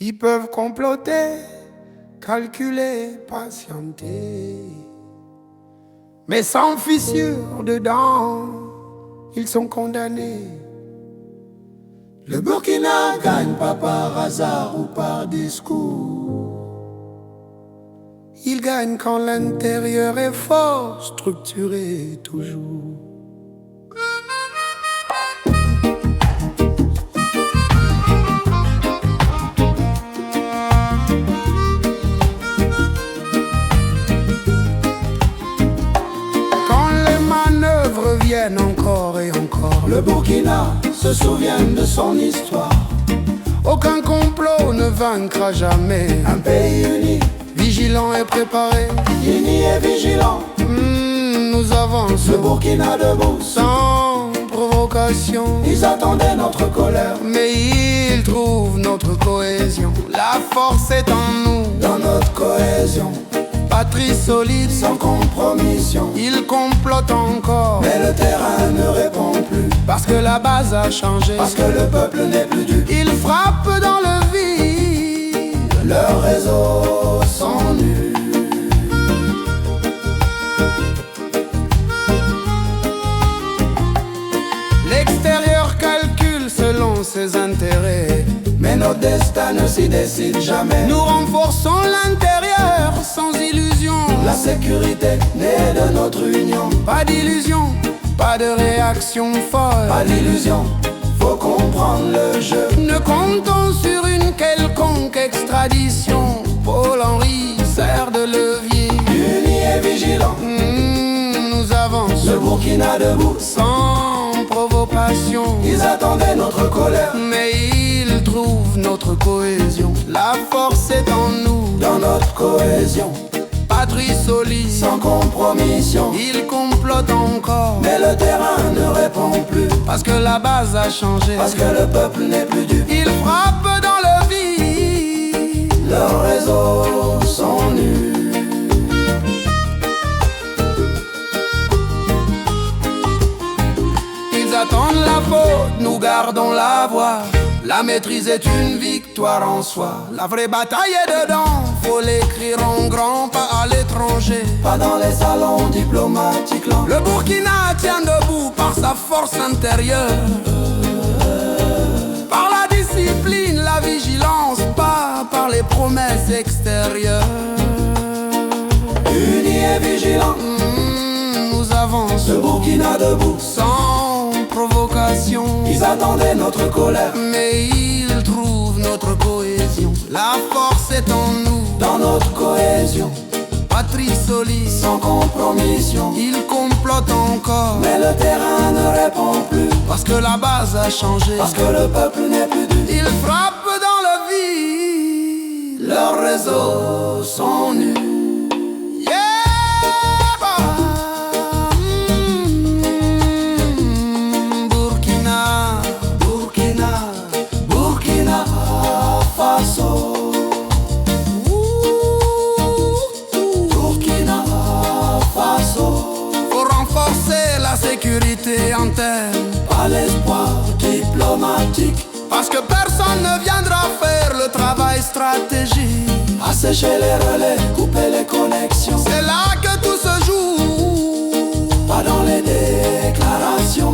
Ils peuvent comploter, calculer, patienter, mais sans fissure dedans, ils sont condamnés. Le Burkina gagne pas par hasard ou par discours. Il gagne quand l'intérieur est fort, structuré toujours. Quand les manœuvres viennent encore et encore, Le Burkina se souvient de son histoire. aucun complot ne vaincra jamais. Un pays uni, Vigilant et préparé, uni et vigilant. nous Le avançons Burkina debout, sans provocation. ils attendaient notre colère. Mais ils trouvent notre cohésion. La force est en nous, Dans notre cohésion, patrie solide. sans compromission. Ils complotent encore, Mais le terrain ne répond plus. parce que la base a changé. Parce que le peuple n'est plus dupe. Ils frappent dans le vide. Leurs réseaux sont nus. L'extérieur calcule selon ses intérêts. Mais notre destin ne s'y décide jamais. Nous renforçons l'intérieur sans illusion. La sécurité née de notre union. Pas d'illusion, pas de réaction folle. Pas d'illusion, faut comprendre le jeu. Ne comptons sur une quelconque extradition. Paul-Henri sert de levier. Unis et vigilants, Nous le avançons Burkina debout. sans provocation. Ils attendaient notre colère. Mais ils trouvent notre cohésion. La force est en nous, Dans notre cohésion, patrie solide. sans compromission. Ils complotent encore, Mais le terrain ne répond plus. parce que la base a changé. Parce que le peuple n'est plus dupe. Ils frappent dans le vide. Leurs réseaux sont nus. Ils attendent la faute, nous gardons la voie. La maîtrise est une victoire en soi. La vraie bataille est dedans. Faut l'écrire en grand, pas à l'étranger. Pas dans les salons diplomatiques lents. Le Burkina tient debout par sa force intérieure. Par la discipline, la vigilance, pas par les promesses extérieures. Unis et vigilants, Nous le avançons Burkina debout. sans provocation. Ils attendaient notre colère. Mais ils trouvent notre cohésion. La force est en nous, Dans notre cohésion, patrie solide. sans compromission. Ils complotent encore, Mais le terrain ne répond plus. parce que la base a changé. Parce que le peuple n'est plus dupe. Ils frappent dans le vide. Leurs réseaux sont nus. Burkina, Burkina, Burkina Faso. Burkina Faso. faut renforcer la sécurité interne. Pas l'espoir diplomatique. Parce que personne ne viendra faire le travail stratégique. Assécher les relais, couper les connexions. C'est là que tout se joue. Pas dans les déclarations.